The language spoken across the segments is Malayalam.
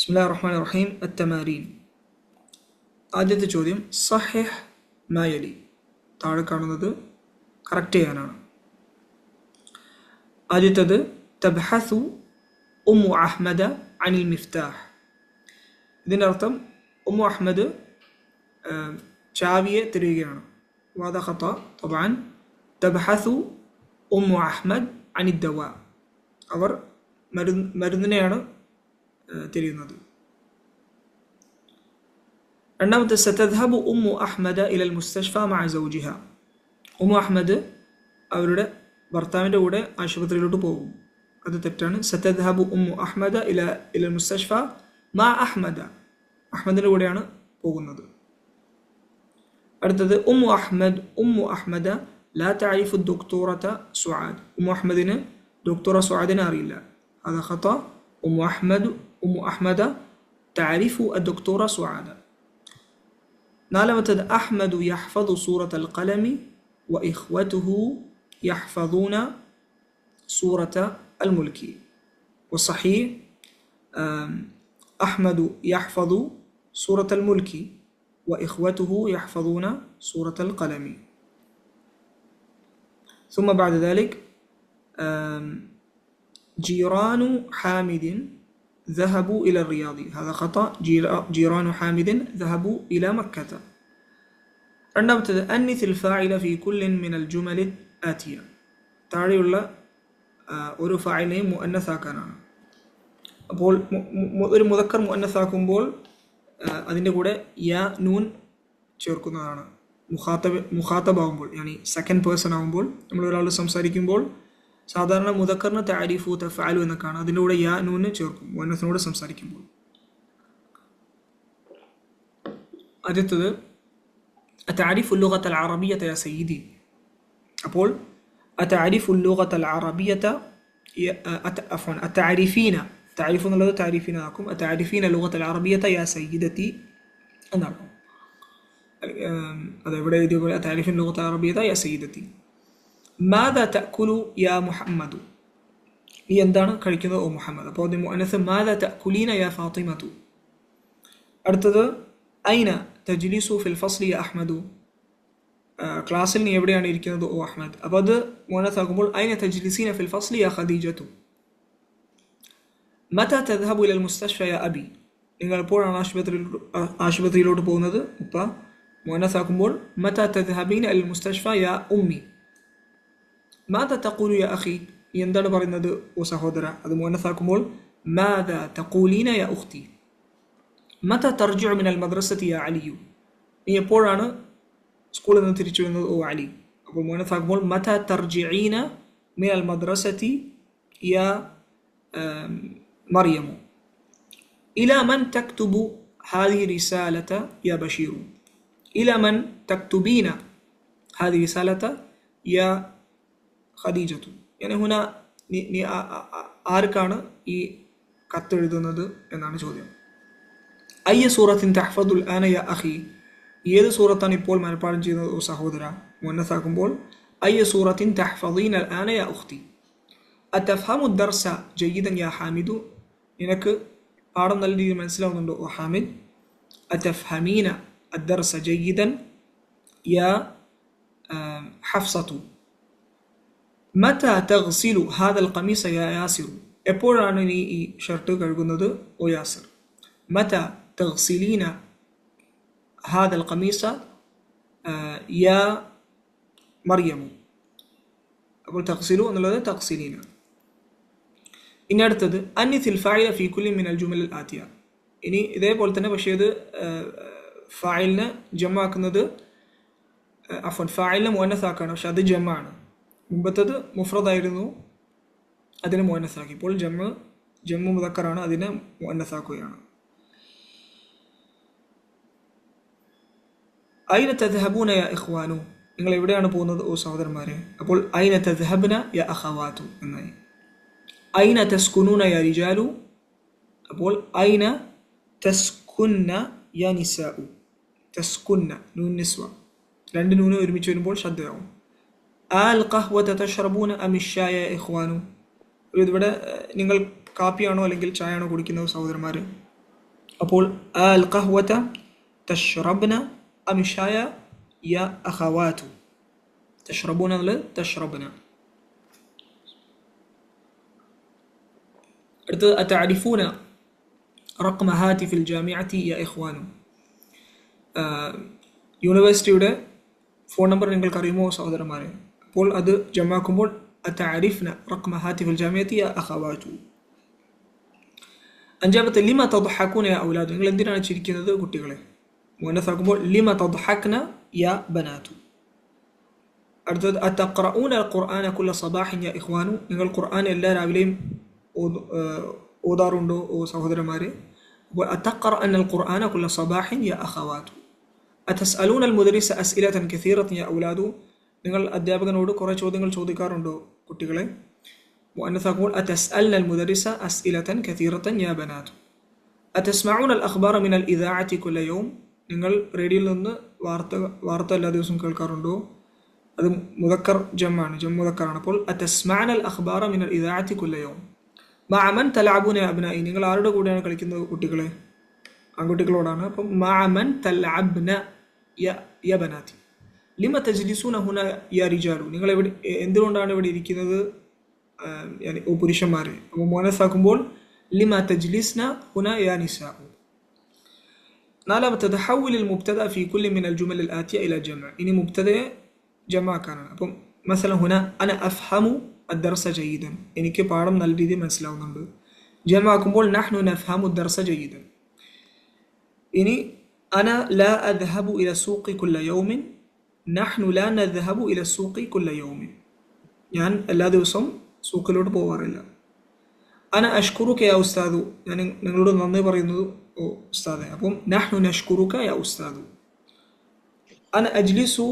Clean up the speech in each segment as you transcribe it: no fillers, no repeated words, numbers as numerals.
ബിസ്മില്ലാഹിർ റഹ്മാനിർ റഹീം. അത്തമാരീൻ. ആദ്യത്തെ ചോദ്യം സഹിഹ് മായലി, താഴെ കാണുന്നത് കറക്റ്റ് ചെയ്യാനാണ്. ആദ്യത്തത് തബ്ഹസു ഉമ്മു അഹ്മദ അനിൽ മിഫ്താഹ്. ഇതിൻ്റെ അർത്ഥം ഉമ്മു അഹ്മദ് ചാവിയെ തിരയുകയാണ്. വാദ ഖത തബാൻ. തബ്ഹസു ഉമ്മു അഹ്മദ് അനിദ്ദവ, അവർ മരുന്നിനെയാണ് തിരയുന്നത്. രണ്ടാമത്തെ സതദ്ഹബു ഉമ്മു അഹ്മദ ഇലൽ മുസ്തഷ്ഫ മഅ സൗജിഹ. ഉമ്മു അഹ്മദ് അവരുടെ ഭർത്താവിൻ്റെ കൂടെ ആശുപത്രിയിലോട്ട് പോകും. അത് തെറ്റാണ്. സതദ്ഹബു ഉമ്മു അഹ്മദ ഇലൽ മുസ്തഷ്ഫ മഅ അഹ്മദ, അഹ്മദിൻ്റെ കൂടെയാണ് പോകുന്നത്. അടുത്തത് ഉമ്മു അഹ്മദ ലാ തഅരിഫു ദുക്തൂറത സുആദ്. ഉമ്മു അഹ്മദിന് ഡോക്ടറ സുആദിനെ അറിയില്ല. അത് ഖത. ഉമ്മു അഹ്മദ തഅരിഫു അദ്ദുക്തൂറ സുആദ. നാലാമത്തത് അഹ്മദു യഹ്ഫദു സൂറത്തൽ ഖലമി വ ഇഖ്വതുഹു യഹ്ഫദൂന സൂറത്ത അൽ മുൽക്കി. വസ്സഹീഹ് അഹ്മദു യഹ്ഫദു സൂറത്തൽ മുൽക്കി വ ഇഖ്വതുഹു യഹ്ഫദൂന സൂറത്തൽ ഖലമി. ثم بعد ذلك جيران حامد ذهبوا إلى الرياض. هذا خطأ. جيران حامد ذهبوا إلى مكة. രണ്ടാമത്തേത് أنث الفاعل في كل من الجمل الآتية. താഴെയുള്ള ഒരു ഫായിലിനെയും മുഅന്നസാക്കാനാണ്. അപ്പോൾ ഒരു മുദക്കർ മുഅന്നസാക്കുമ്പോൾ അതിൻ്റെ കൂടെ യാ നൂൻ ചേർക്കുന്നതാണ്. മുഖാത്തബാവുമ്പോൾ, യാനി സെക്കൻഡ് പേഴ്സൺ ആകുമ്പോൾ, നമ്മൾ ഒരാൾ സംസാരിക്കുമ്പോൾ സാധാരണ മുദക്കറിന് തഅരിഫു തഫഅലു എന്നൊക്കെയാണ്. അതിൻ്റെ കൂടെ യാ നൂന് ചേർക്കും മുഅന്നസിനോട് സംസാരിക്കുമ്പോൾ. ആദ്യത്തത് അതഅരിഫു ലുഗത്തൽ അറബിയ്യത യാ സയ്യിദി. അപ്പോൾ അതഅരിഫു ലുഗത്തൽ അറബിയ്യത അതഅരിഫീന, തഅരിഫു എന്നുള്ളത് തഅരിഫീന ആക്കും. അതഅരിഫീന ലുഗത്തൽ അറബിയ്യത യാ സയ്യിദതി എന്നാണ്. അതെവിടെ എഴുതിയ അതഅരിഫീന ലുഗത്തൽ അറബിയ്യത യാ സയ്യിദതി. മാദാ തഅകുലു യാ മുഹമ്മദു. നീ എന്താണ് കഴിക്കുന്നത് ഓ മുഹമ്മദ്. അപ്പോൾ അത് മുഅന്നസ് മാദാ തഅകുലീന യാ ഫാത്തിമതു. അടുത്തത് ഐന തജ്ലിസു ഫിൽ ഫസ്ലി യാ അഹ്മദു. ക്ലാസ്സിൽ നീ എവിടെയാണ് ഇരിക്കുന്നത് ഓ അഹ്മദ്. അപ്പോൾ അത് മുഅന്നസ് ആകുമ്പോൾ ഐന തജ്ലിസീന ഫിൽ ഫസ്ലി യാ ഖദീജതു. മതാ തദ്ഹബു ഇലൽ മുസ്തഷ്ഫ യാ അബി. നിങ്ങൾ എപ്പോഴാണ് ആശുപത്രിയിലോട്ട് പോകുന്നത് ഉപ്പ. മുഅന്നസ് ആക്കുമ്പോൾ മതാ തദ്ഹബീന ഇലൽ മുസ്തഷ്ഫ യാ ഉമ്മി. മാദാ തഖൂലു യാ അഖി. നീ എന്താണ് പറയുന്നത് ഓ സഹോദര. അത് മുഅന്നസാക്കുമ്പോൾ മാദാ തഖൂലീന യാ ഉഖ്തി. മതാ തർജിഉ മിനൽ മദ്രസതി യാ അലിയു. നീ എപ്പോഴാണ് സ്കൂളിൽ നിന്ന് തിരിച്ചു വരുന്നത് ഓ അലി. അപ്പോൾ മുഅന്നസാക്കുമ്പോൾ മതാ തർജിഈന മിനൽ മദ്രസതി യാ മറിയമു. ഇലാ മൻ തക്തുബു ഹാദിഹി റിസാലത യാ ബഷീറു. ഇലാ മൻ തക്തുബീന ഹാദിഹി റിസാലത യാ ഖദീജത്തു. yani ഹുന നീ ആർക്കാണ് ഈ കത്തെഴുതുന്നത് എന്നാണ് ചോദ്യം. അയ്യ സൂറത്തിൻ തഹ്ഫദുൽ ആന യാ അഖി. ഏത് സൂറത്താണ് ഇപ്പോൾ മനപ്പാഠം ചെയ്യുന്നത് ഓ സഹോദര. മുഅന്നസാക്കുമ്പോൾ അയ്യ സൂറത്തിൻ തഹ്ഫദീന അൽ ആന യാ ഉഖ്തി. അതഫഹമു ദർസ ജയ്യിദൻ യാ ഹാമിദു. നിനക്ക് പാഠം നല്ല രീതിയിൽ മനസ്സിലാവുന്നുണ്ടോ ഓ ഹാമിദ്. അതഫഹമീന അദ്ദർസ ജയ്യിദൻ യാ ഹഫ്സത്തു. മതാ തഗ്സിലു ഹാദൽ ഖമീസ യാ യാസിറു. എപ്പോഴാണ് നീ ഈ ഷർട്ട് കഴുകുന്നത് ഓ യാസിർ. മതാ തഗ്സിലീന ഹാദൽ ഖമീസ യാ മറിയമു. അപ്പോൾ തഗ്സിലു എന്നുള്ളത് തഗ്സിലീന. ഇനി അടുത്തത് അന്നിസിൽ ഫായില ഫീ കുല്ലി മിനൽ ജുമൽ ആതിയ. ഇനി ഇതേപോലെ തന്നെ, പക്ഷേ ഇത് ഫായിലിനെ ജമാക്കുന്നത് ഫായിലിനെ മുഅന്നസാക്കാണ്, പക്ഷെ അത് ജമാണ്. മുമ്പത്തത് മുഫ്രദായിരുന്നു, അതിനെ മുഅന്നസാക്കി. ഇപ്പോൾ ജമ്മു മുദക്കറാണ്, അതിനെ മുഅന്നസാക്കുകയാണ്. ഐന തദ്ഹബൂന യാ ഇഖ്വാനു. നിങ്ങൾ എവിടെയാണ് പോകുന്നത് ഓ സഹോദരന്മാരെ. അപ്പോൾ ഐന തദ്ഹബ്ന യാ അഖവാതു എന്നായി. ഐന തസ്കുനൂന യാ റിജാലു. അപ്പോൾ ഐന തസ്കുന്ന യാ നിസാഉ. തസ്കുന്ന നൂൻ നിസ്വ, രണ്ട് നൂന് ഒരുമിച്ച് വരുമ്പോൾ ശബ്ദമാവും. ആൽ ഖഹ്വത തശ്റബൂന അം ഇശ്ശായ യാ ഇഖ്വാനു. ഇവിടെ നിങ്ങൾ കാപ്പിയാണോ അല്ലെങ്കിൽ ചായയാണോ കുടിക്കുന്നത് സഹോദരന്മാർ. അപ്പോൾ അൽ ഖഹ്വത തഷ്റബ്ന അം ചായ യാ അഖവാതു. തഷ്റബൂന എന്നുള്ളത് തഷ്റബ്ന. അടുത്തത് അതഅരിഫൂന റഖ്മ ഹാതിഫിൽ ജാമിഅത്തി യാ ഇഖ്വാനു. യൂണിവേഴ്സിറ്റിയുടെ ഫോൺ നമ്പർ നിങ്ങൾക്ക് അറിയുമോ സഹോദരന്മാരെ? അപ്പോൾ അത് ജമാക്കുമ്പോൾ അതഅരിഫ്ന റഖ്മ ഹാതിഫിൽ ജാമിഅത്തി യാ അഖവാതു. അഞ്ചാമത്തെ ലിമ തദ്ഹഖൂന യാ ഔലാദ്. നിങ്ങൾ എന്തിനാണ് ചിരിക്കുന്നത് കുട്ടികളെ? മുഅന്നസാക്കുമ്പോൾ ലിമ തദ്ഹഖ്ന യാ ബനാതു. അടുത്തത് അതഖറഊന അൽ ഖുർആന കുല്ല സബാഹിൻ യാ ഇഖ്വാനു. നിങ്ങൾ ഖുർആൻ എല്ലാ രാവിലെയും ഓതാറുണ്ടോ ഓ സഹോദരന്മാരെ? അപ്പോൾ അതഖറഅന അൽ ഖുർആന കുല്ല സബാഹിൻ യാ അഖവാതു. അതസ്അലൂന അൽ മുദരിസ അസ്ഇലതൻ കസീറതൻ യാ ഔലാദു. നിങ്ങൾ അധ്യാപകനോട് കുറേ ചോദ്യങ്ങൾ ചോദിക്കാറുണ്ടോ കുട്ടികളെ? മുഅന്നസാക്കുമ്പോൾ അതസ്അൽന അൽ മുദരിസ അസ്ഇലതൻ കസീറതൻ യാ ബനാതു. അതസ്മഊന അൽ അഖ്ബാറ മിനൽ ഇദാഅത്തി കുല്ല യൗം. നിങ്ങൾ റേഡിയോയിൽ നിന്ന് വാർത്ത എല്ലാ ദിവസവും കേൾക്കാറുണ്ടോ? അത് മുദക്കർ ജമ്മാണ്, മുദക്കറാണ്. അപ്പോൾ അതസ്മഅന അൽ അഖ്ബാറ മിനൽ ഇദാഅത്തി കുല്ല യൗം. മഅ മൻ തലഅബൂന യാ അബ്നാഇ. നിങ്ങൾ ആരുടെ കൂടെയാണ് കളിക്കുന്നത് കുട്ടികളെ? ആൺകുട്ടികളോടാണ്. അപ്പം മഅ മൻ തലഅബ്ന യാ ബനാതി. ലിമ തജ്ലിസൂന ഹുന യാ റിജാലു. നിങ്ങൾ എന്തുകൊണ്ടാണ് ഇവിടെ ഇരിക്കുന്നത് ഓ പുരുഷന്മാരെ? അപ്പോൾ മുഅന്നസാക്കുമ്പോൾ ലിമ തജ്ലിസ്ന ഹുന യാ നിസാഉ. നാലാമത്തെ തഹവ്വുൽ മുബ്തദ ഫീ കുല്ലി മിനൽ ജുമൽ അൽ ആതിയ ഇലാ ജംഅ. ഇനി മുബ്തദയെ ജമാക്കാനാണ്. അപ്പം മസല ഹുന അന അഫ്ഹമു അദ്ദർസ ജയ്യിദൻ. എനിക്ക് പാഠം നല്ല രീതിയിൽ മനസ്സിലാവുന്നുണ്ട്. ജമാക്കുമ്പോൾ നഹ്നു നഫ്ഹമു അദ്ദർസ ജയ്യിദൻ. ഇനി അന ലാ അദ്ഹബു ഇല സൂഖി കുല്ല യൗമിൻ. നഹ്നു ലാ നദ്ഹബു ഇല സൂഖി കുല്ല യൗമിൻ. ഞാൻ എല്ലാ ദിവസവും സൂഖിലോട്ട് പോവാറില്ല. അന അഷ്കുറുക യാ ഉസ്താദു. ഞാൻ നിങ്ങളോട് നന്ദി പറയുന്നു ഓ ഉസ്താദെ. അപ്പം നഹ്നു നഷ്കുറുക യാ ഉസ്താദു. അന അജ്ലിസു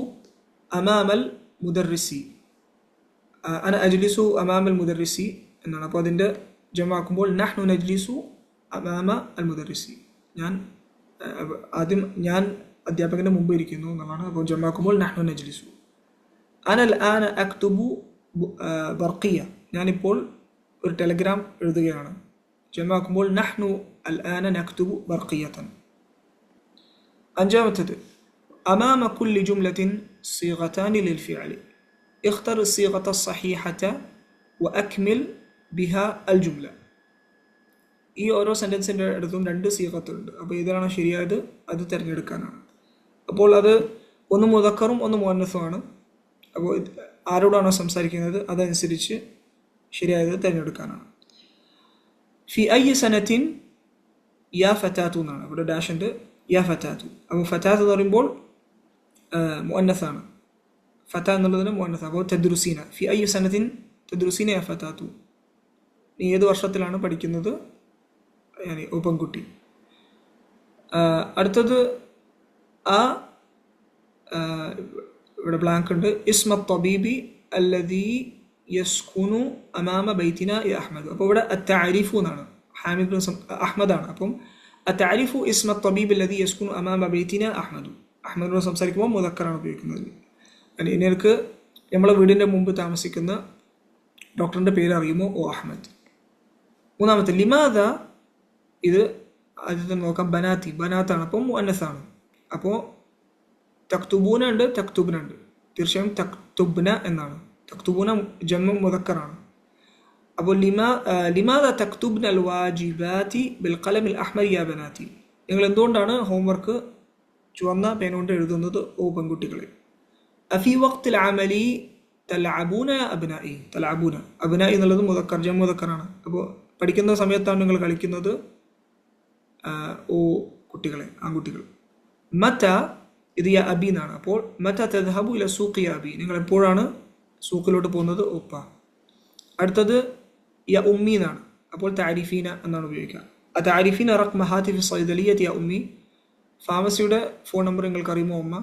അമാമൽ മുദർരിസി. അന അജ്ലിസു അമാമൽ മുദർരിസി എന്നാണ്. അപ്പോൾ അതിൻ്റെ ജമാക്കുമ്പോൾ നഹ്നു നജ്ലിസു അമാമ അൽ മുദർരിസി. ഞാൻ അധ്യാപകൻ്റെ മുമ്പ് ഇരിക്കുന്നു എന്നുള്ളതാണ്. അപ്പോൾ ജമാക്കുമ്പോൾ നഹ്നു നജ്ലിസു. അനൽ ആന അക്തുബു ബർഖിയ. ഞാനിപ്പോൾ ഒരു ടെലഗ്രാം എഴുതുകയാണ്. ജമാക്കുമ്പോൾ നഹ്നു അൽ ആന നക്തുബു ബർഖിയതൻ. അഞ്ചാമത്തേത് അമാമ കുല്ലി ജുംലത്തിൻ സീഗതാനി ലിൽ ഫിഅലി. ഇഖ്തർ സീഗത സഹീഹത വഅക്മിൽ ബിഹാ അൽ ജുംല. ഈ ഓരോ സെൻറ്റൻസിൻ്റെ അടുത്തും രണ്ട് സീഗത്തുണ്ട്. അപ്പോൾ ഏതാണ് ശരിയായത് അത് തിരഞ്ഞെടുക്കാനാണ്. അപ്പോൾ അത് ഒന്ന് മുദക്കറും ഒന്ന് മുഅന്നസുമാണ്. അപ്പോൾ ആരോടാണോ സംസാരിക്കുന്നത് അതനുസരിച്ച് ശരിയായത് തിരഞ്ഞെടുക്കാനാണ്. ഫി ഐ സനത്തിൻ യാ ഫതാത്തു എന്നാണ്. ഇവിടെ ഡാഷ് ഉണ്ട്, യാ ഫതാത്തു. അപ്പോൾ ഫതാത്ത് എന്ന് പറയുമ്പോൾ മുഅന്നസാണ്. ഫത എന്നുള്ളതിന് മുഅന്നസ്. അപ്പോൾ തദ്രുസീന. ഫി ഐ സനത്തിൻ തദ്രുസീന യാ ഫതാത്തു. നീ ഏത് വർഷത്തിലാണ് പഠിക്കുന്നത് ഓ പെൺകുട്ടി. അടുത്തത് ഇവിടെ ബ്ലാങ്ക് ഉണ്ട്. ഇസ്മ തബീബി അല്ലദീ യസ്കുനു അമാമ ബൈത്തിന യാ അഹ്മദ്. അപ്പോൾ ഇവിടെ അത്തഅരിഫു എന്നാണ്. ഹാമിദ് അഹ്മദാണ്. അപ്പം അത്തഅരിഫു ഇസ്മ തബീബ് അല്ലദീ യസ്കുനു അമാമ ബൈത്തിന അഹ്മദു. അഹ്മദിനോട് സംസാരിക്കുമ്പോൾ മുദക്കറാണ് ഉപയോഗിക്കുന്നത്. എനിക്ക് നമ്മളെ വീടിൻ്റെ മുമ്പ് താമസിക്കുന്ന ഡോക്ടറിൻ്റെ പേര് അറിയുമോ? ഓ അഹ്മദ്. മൂന്നാമത്തെ ലിമാദ. ഇത് ആദ്യത്തെ നോക്കാം. ബനാത്തി. ബനാത്താണ്. അപ്പം മുഅന്നസാണ്. അപ്പോൾ തക്തുബൂന ഉണ്ട്, തക്തുബ്ന ഉണ്ട്. തീർച്ചയായും തക്തുബ്ന എന്നാണ്. തക്തുബൂന ജമ്മു മുദക്കറാണ്. അപ്പോൾ ലിമാദ തക്തുബ്ന അൽ വാജിബാതി ബിൽ ഖലമിൽ അഹ്മർ യാ ബനാത്തി. നിങ്ങൾ എന്തുകൊണ്ടാണ് ഹോംവർക്ക് ചുവന്ന പേന കൊണ്ട് എഴുതുന്നത് ഓ പെൺകുട്ടികളെ? അഫി വഖ്തിൽ അമലി തലഅബൂന യാ അബ്നാഇ. തലഅബൂന അബ്നാഇ എന്നുള്ളത് മുദക്കർ, ജമ്മു മുദക്കറാണ്. അപ്പോൾ പഠിക്കുന്ന സമയത്താണ് നിങ്ങൾ കളിക്കുന്നത് ഓ കുട്ടികളെ, ആൺകുട്ടികൾ. മത ഇത് യാ അബി എന്നാണ്. അപ്പോൾ മത തദ്ഹബു ഇല സൂഖി യാ അബി. നിങ്ങൾ എപ്പോഴാണ് സൂഖിലോട്ട് പോകുന്നത് ഉപ്പ. അടുത്തത് യാ ഉമ്മി എന്നാണ്. അപ്പോൾ താരിഫീന എന്നാണ് ഉപയോഗിക്കുക. ആ താരിഫീന റഖ്മ ഹാതിഫി സൈദലിയത്ത് യാ ഉമ്മി. ഫാർമസിയുടെ ഫോൺ നമ്പർ നിങ്ങൾക്ക് അറിയുമോ ഉമ്മ?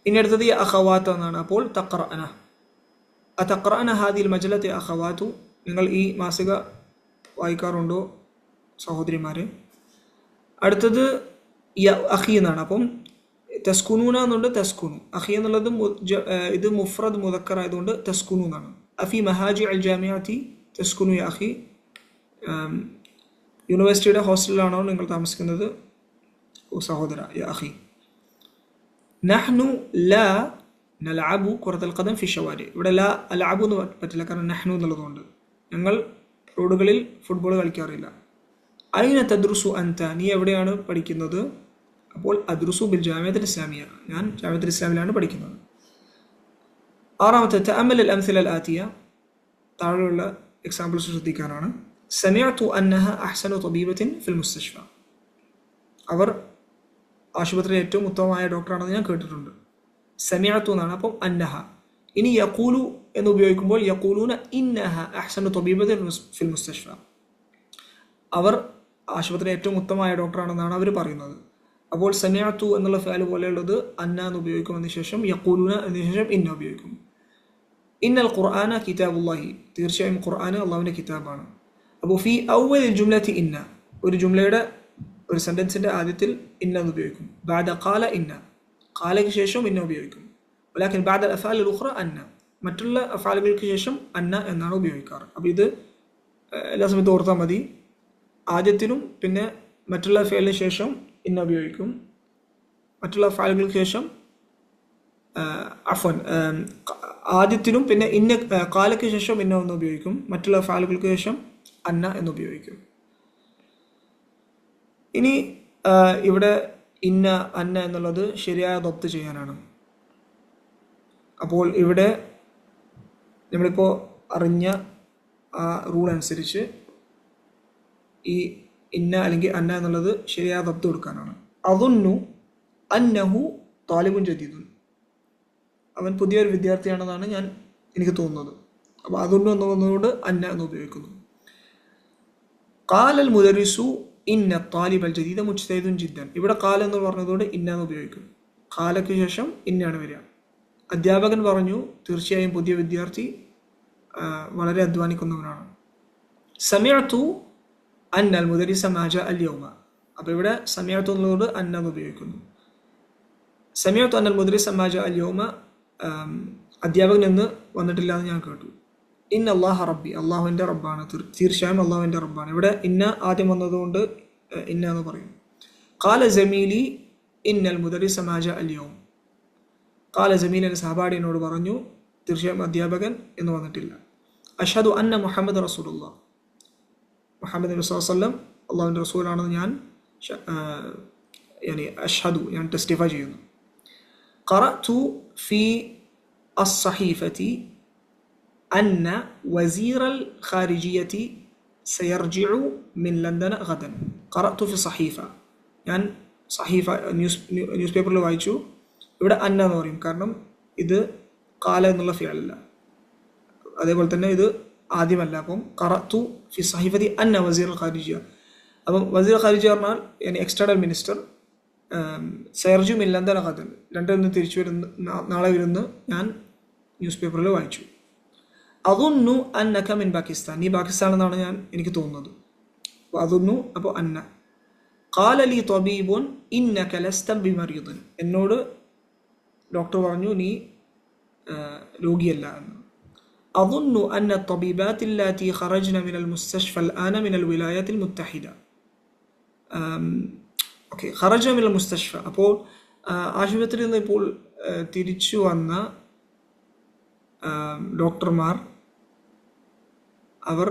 ഇനി അടുത്തത് യാ അഖവാത്ത് എന്നാണ്. അപ്പോൾ തഖറഅന. അതഖറഅന ഹാദിൽ മജലത്ത് യാ അഖവാതു. നിങ്ങൾ ഈ മാസിക വായിക്കാറുണ്ടോ സഹോദരിമാരെ? അടുത്തത് യാ അഖി എന്നാണ്. അപ്പം തസ്കുനൂന എന്നുണ്ട്, തസ്കുനു. അഖി എന്നുള്ളത് ഇത് മുഫ്രദ് മുദക്കർ ആയതുകൊണ്ട് തസ്കുനു എന്നാണ്. അഫി മഹാജി അൽ ജാമിഅത്തി തസ്കുനു യാ അഖി. യൂണിവേഴ്സിറ്റിയുടെ ഹോസ്റ്റലിലാണോ നിങ്ങൾ താമസിക്കുന്നത്? ഓ സഹോദര, യാ അഖി. നഹ്നു ലാ നൽഅബു കുറത്തൽ ഖദം ഫി ഷവാരി. ഇവിടെ ലാ അൽഅബു എന്ന് പറ്റില്ല, കാരണം നഹ്നു എന്നുള്ളതുകൊണ്ട്. ഞങ്ങൾ റോഡുകളിൽ ഫുട്ബോൾ കളിക്കാറില്ല. ഐന തദ്റുസു അൻത, നീ എവിടെയാണ് പഠിക്കുന്നത്? അപ്പോൾ അദ്റുസു ബിൽ ജാമിഅത്തുൽ ഇസ്ലാമിയ, ഞാൻ ജാമിഅത്തുൽ ഇസ്ലാമിലാണ് പഠിക്കുന്നത്. ആറാമത്തെ തഅമ്മൽ അൽ അംസില അൽ ആതിയ, താഴെയുള്ള എക്സാമ്പിൾസ് ശ്രദ്ധിക്കാനാണ്. സമിഅതു അന്നഹ അഹ്സനു തബീബത്തിൻ ഫിൽ മുസ്തശ്ഫ, അവർ ആശുപത്രിയിലെ ഏറ്റവും ഉത്തമമായ ഡോക്ടറാണെന്ന് ഞാൻ കേട്ടിട്ടുണ്ട്. സമിഅതു എന്നാണ്, അപ്പം അന്നഹ. ഇനി യഖൂലു എന്ന് ഉപയോഗിക്കുമ്പോൾ യഖൂലൂന ഇന്നഹ അഹ്സനു തബീബത്തിൻ ഫിൽ മുസ്തശ്ഫ, അവർ ആശുപത്രിയിലെ ഏറ്റവും ഉത്തമമായ ഡോക്ടറാണെന്നാണ് അവർ പറയുന്നത്. അപ്പോൾ സമിഅതു എന്നുള്ള ഫഅല് പോലെയുള്ളത് അന്ന എന്ന് ഉപയോഗിക്കും, അതിനുശേഷം യഖൂലൂന അതിനുശേഷം ഇന്ന ഉപയോഗിക്കും. ഇന്നൽ ഖുർആന കിതാബുല്ലാഹി, തീർച്ചയായും ഖുർആൻ അള്ളാഹുവിൻ്റെ കിതാബാണ്. അപ്പോൾ ഫി അവ്വലിൽ ജുംലത്തി ഇന്ന, ഒരു ജുംലയുടെ ഒരു സെൻറ്റൻസിൻ്റെ ആദ്യത്തിൽ ഇന്ന എന്ന് ഉപയോഗിക്കും. ബഅദ ഖാല ഇന്ന, ഖാലയ്ക്ക് ശേഷം ഇന്ന ഉപയോഗിക്കും. വലാകിൻ ബഅദ അഫ്ആൽ ഉഖ്റ അന്ന, മറ്റുള്ള അഫ്ആലുകൾക്ക് ശേഷം അന്ന എന്നാണ് ഉപയോഗിക്കാറ്. അപ്പോൾ ഇത് എല്ലാ സമയത്തും ഓർത്താൽ മതി. ആദ്യത്തിനും പിന്നെ മറ്റുള്ള ഫഅലിന് ശേഷം ഇന്ന ഉപയോഗിക്കും, മറ്റുള്ള അഫ്ആലുകൾക്ക് ശേഷം ആദ്യത്തിനും പിന്നെ ഇന്ന ഖാലയ്ക്ക് ശേഷം ഇന്ന എന്ന് ഉപയോഗിക്കും, മറ്റുള്ള അഫ്ആലുകൾക്ക് ശേഷം അന്ന എന്ന് ഉപയോഗിക്കും. ഇനി ഇവിടെ ഇന്ന അന്ന എന്നുള്ളത് ശരിയായ ദബ്ത് ചെയ്യാനാണ്. അപ്പോൾ ഇവിടെ നമ്മളിപ്പോൾ അറിഞ്ഞ ആ റൂൾ അനുസരിച്ച് ഈ ഇന്ന അല്ലെങ്കിൽ അന്ന എന്നുള്ളത് ശരിയായ ദബ്ത് കൊടുക്കാനാണ്. അദുന്നു അന്നഹു താലിബുൻ ജദീദുൻ, അവൻ പുതിയൊരു വിദ്യാർത്ഥിയാണെന്നാണ് എനിക്ക് തോന്നുന്നത്. അപ്പോൾ അദുന്നു എന്നുള്ളതുകൊണ്ട് അന്ന എന്ന് ഉപയോഗിക്കുന്നു. ഖാലൽ മുദരിസു ഇന്ന താലിബൽ ജദീദ മുജ്തഹിദുൻ ജിദ്ദൻ, ഇവിടെ ഖാല എന്ന് പറഞ്ഞതുകൊണ്ട് ഇന്ന എന്ന് ഉപയോഗിക്കും. ഖാലയ്ക്ക് ശേഷം ഇന്നയാണ് വരിക. അധ്യാപകൻ പറഞ്ഞു തീർച്ചയായും പുതിയ വിദ്യാർത്ഥി വളരെ അധ്വാനിക്കുന്നവനാണ്. സമിഅതു അന്നൽ മുദരിസ മാ ജാഅ അൽ യൗമ, അപ്പോൾ ഇവിടെ സമിഅതു എന്നുള്ളതുകൊണ്ട് അന്ന എന്ന് ഉപയോഗിക്കുന്നു. സമിഅതു അന്നൽ മുദരിസ മാ ജാഅ അൽ യൗമ, അധ്യാപകൻ എന്ന് വന്നിട്ടില്ല എന്ന് ഞാൻ കേട്ടു. ഇന്ന അല്ലാഹ റബ്ബി, അള്ളാഹുവിൻ്റെ റബ്ബാണ്, തീർച്ചയായും അള്ളാഹുവിൻ്റെ റബ്ബാണ്. ഇവിടെ ഇന്ന ആദ്യം വന്നതുകൊണ്ട് ഇന്ന എന്ന് പറയും. ഖാല ജമീലി ഇന്നൽ മുദരിസ മാ ജാഅ അൽ യൗം, ഖാല ജമീൽ എന്ന സഹപാഠി എന്നോട് പറഞ്ഞു തീർച്ചയായും അധ്യാപകൻ എന്ന് വന്നിട്ടില്ല. അഷ്ഹദു അന്ന മുഹമ്മദ് റസൂലുള്ളാഹ്, മുഹമ്മദ് നബി സ്വല്ലല്ലാഹു അലൈഹി വസല്ലം അള്ളാഹുവിൻ്റെ റസൂലാണെന്ന് ഞാൻ അഷ്ഹദു, ഞാൻ ടെസ്റ്റിഫൈ ചെയ്യുന്നു. ഖറഅതു ഫി അസ്സഹീഫതി അന്ന വസീറൽ ഖാരിജിയത്തി സയർജിഉ മിൻ ലണ്ടൻ ഗദൻ. ഖറഅതു ഫി സഹീഫ, ഞാൻ സഹീഫ ന്യൂസ് പേപ്പറിൽ വായിച്ചു. ഇവിടെ അന്ന എന്ന് പറയും, കാരണം ഇത് ഖാല എന്നുള്ള ഫിഅലല്ല, അതേപോലെ തന്നെ ഇത് ആദ്യമല്ല. അപ്പം ഖറഅതു ഫി സഹീഫത്തി അന്ന വസീറൽ ഖാരിജിയ, അപ്പം വസീർ ഖാരിജിയ പറഞ്ഞാൽ എക്സ്റ്റേണൽ മിനിസ്റ്റർ സയർജിഉ മിൻ ലണ്ടൻ ഗദൻ, ലണ്ടനിൽ നിന്ന് തിരിച്ചു വരുന്ന നാളെ വരുന്ന ഞാൻ ന്യൂസ് പേപ്പറിൽ വായിച്ചു. അദുന്നു അന്നക മിൻ പാകിസ്ഥാൻ, നീ പാകിസ്ഥാനെന്നാണ് എനിക്ക് തോന്നുന്നത്. അപ്പോൾ അദുന്നു, അപ്പോൾ അന്ന. ഖാല ലി തബീബുൻ ഇന്നക ലസ്ത ബിമരീദിൻ, എന്നോട് ഡോക്ടർ പറഞ്ഞു നീ രോഗിയല്ല എന്ന്. അദുന്നു അന്ന തബീബാത്തി അല്ലാത്തി ഖറജ്ന മിനൽ മുസ്തശ്ഫ അൽആന മിനൽ വിലായത്തിൽ മുത്തഹിദ. ഓക്കെ, ഖറജ്ന മിനൽ മുസ്തശ്ഫ, അപ്പോൾ ആശുപത്രിയിൽ നിന്ന് ഇപ്പോൾ തിരിച്ചു വന്ന ഡോക്ടർമാർ അവർ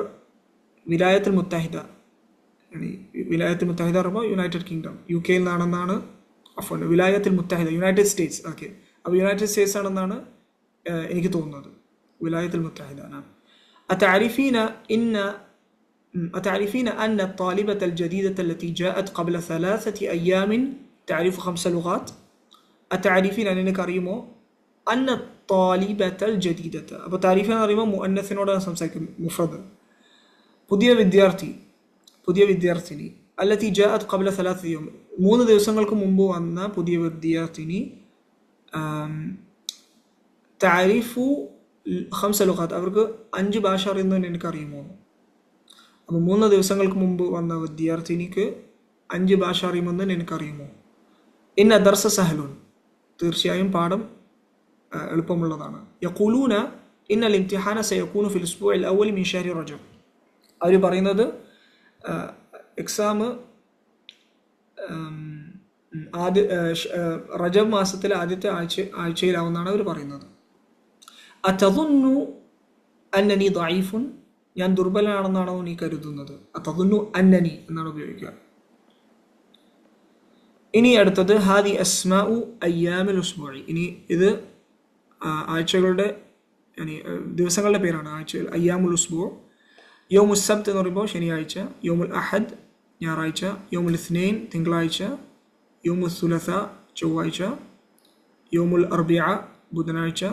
വിലായത്തുൽ മുത്തഹിദ, വിലായത്തുൽ മുത്തഹിദ പറയുമ്പോൾ യുണൈറ്റഡ് കിങ്ഡം, UK നിന്നാണെന്നാണ്. വിലായത്തുൽ മുത്തഹിദ യുണൈറ്റഡ് സ്റ്റേറ്റ്സ്, ഓക്കെ, അപ്പോൾ യുണൈറ്റഡ് സ്റ്റേറ്റ്സ് ആണെന്നാണ് എനിക്ക് തോന്നുന്നത്. വിലായത്തുൽ മുത്തഹിദ. أتعرفين أن الطالبة الجديدة التي جاءت قبل 3 أيام تعرف 5 لغات؟ أتعرفين أنك അറിയുമോ أن الطالبة الجديدة, അപ്പോൾ താരിഫ് എന്ന് പറയുമ്പോൾ മുഅന്നസിനോടാണ് സംസാരിക്കുന്നത്, മുഫ്രദ്. പുതിയ വിദ്യാർത്ഥിനി അല്ലത്തി ജാഅത് ഖബ്ല 3 യൗം, 3 ദിവസങ്ങൾക്ക് മുമ്പ് വന്ന പുതിയ വിദ്യാർത്ഥിനി തഅരിഫു 5 ലുഗാത്ത്, അവർക്ക് 5 ഭാഷ അറിയുന്നതെന്ന് എനിക്കറിയുമോ. അപ്പോൾ 3 ദിവസങ്ങൾക്ക് മുമ്പ് വന്ന വിദ്യാർത്ഥിനിക്ക് 5 ഭാഷ അറിയുമെന്ന് എനിക്കറിയുമോ. ഇന്ന ദർസ സഹലുൻ, തീർച്ചയായും പാഠം എളുപ്പമുള്ളതാണ്. യഖൂലൂന ഇന്നൽ ഇംതിഹാന സയകൂനു ഫിൽ ഉസ്ബൂഇൽ അവ്വൽ മിൻ ഷഹ്രി റജബ്, അവർ പറയുന്നത് എക്സാം റജബ് മാസത്തിലെ ആദ്യത്തെ ആഴ്ചയിലാവുന്നതാണ് അവർ പറയുന്നത്. അതദുന്നു അന്നനി ദഈഫുൻ, ഞാൻ ദുർബലനാണെന്നാണോ നീ കരുതുന്നത്? അതദുന്നു അന്നനി എന്നാണ് ഉപയോഗിക്കുക. ഇനി അടുത്തത് ഹാദി അസ്മാഉ അയ്യാമുൽ ഉസ്ബുഇ. ഇനി ഇത് ആഴ്ചകളുടെ ദിവസങ്ങളുടെ പേരാണ്. ആഴ്ചകൾ അയ്യാമുൽ ഉസ്ബു. യൗമുസ് സബ്ത് എന്ന് പറയുമ്പോൾ ശനിയാഴ്ച, യൗമുൽ അഹദ് ഞായറാഴ്ച, യൗമുൽ ഇസ്നൈൻ തിങ്കളാഴ്ച, യൗമുൽ സുലസ ചൊവ്വാഴ്ച, യൗമുൽ അർബിഅ ബുധനാഴ്ച,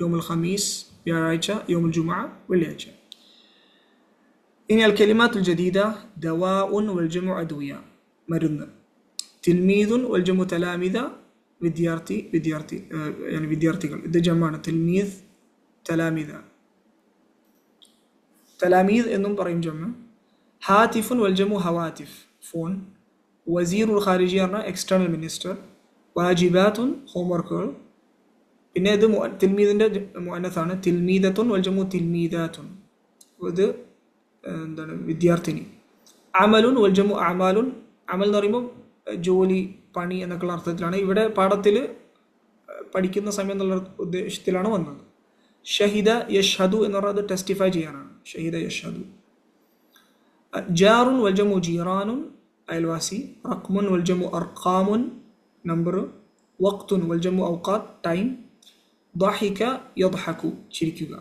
യൗമുൽ ഖമീസ് വ്യാഴാഴ്ച, യൗമുൽ ജുമുഅ വെള്ളിയാഴ്ച. ഇനി അൽ കലിമാത്തുൽ ജദീദ ദവാഉൻ വൽ ജംഉ അദ്വിയ മരുന്ന്, തിൽമീദുൻ വൽ ജംഉ തലാമിദ വിദ്യാർത്ഥികൾ, ഇത് ജമാണ്. തിൽമീദ് തലാമിദ, തലാമീദ് എന്നും പറയും ജമ്മ. ഹാത്തിഫുൻ വൽ ജംഉ ഹവാത്തിഫ് ഫോൺ. വസീറുൽ ഖാരിജി പറഞ്ഞ എക്സ്റ്റേണൽ മിനിസ്റ്റർ. വാജിബാത്തുൻ ഹോംവർക്കുകൾ. പിന്നെ ഇത് തിൽമീദിൻ്റെ മുഅന്നസാണ്. തിൽമീദത്തുൻ വൽ ജംഉ തിൽമീദാത്തുൻ, ഇത് എന്താണ് വിദ്യാർത്ഥിനി. അമലുൻ വൽ ജംഉ അമാലുൻ. അമൽ എന്ന് പറയുമ്പോൾ ജോലി പണി എന്നൊക്കെയുള്ള അർത്ഥത്തിലാണ്. ഇവിടെ പാഠത്തിൽ പഠിക്കുന്ന സമയം എന്നുള്ള ഉദ്ദേശത്തിലാണ് വന്നത്. ഷഹിദ യഷ്ഹദു എന്ന് പറഞ്ഞാൽ അത് ടെസ്റ്റിഫൈ ചെയ്യാനാണ്. ഷഹിദ യഷ്ഹദു. ജാറുൻ വൽ ജംഉ ജീറാനുൻ അയൽവാസി. റഖ്മുൻ വൽ ജംഉ അർഖാമുൻ നമ്പർ. വഖ്തുൻ വൽ ജംഉ ഔഖാത്ത് ടൈം. ضحك يضحك ചിരിക്കുക.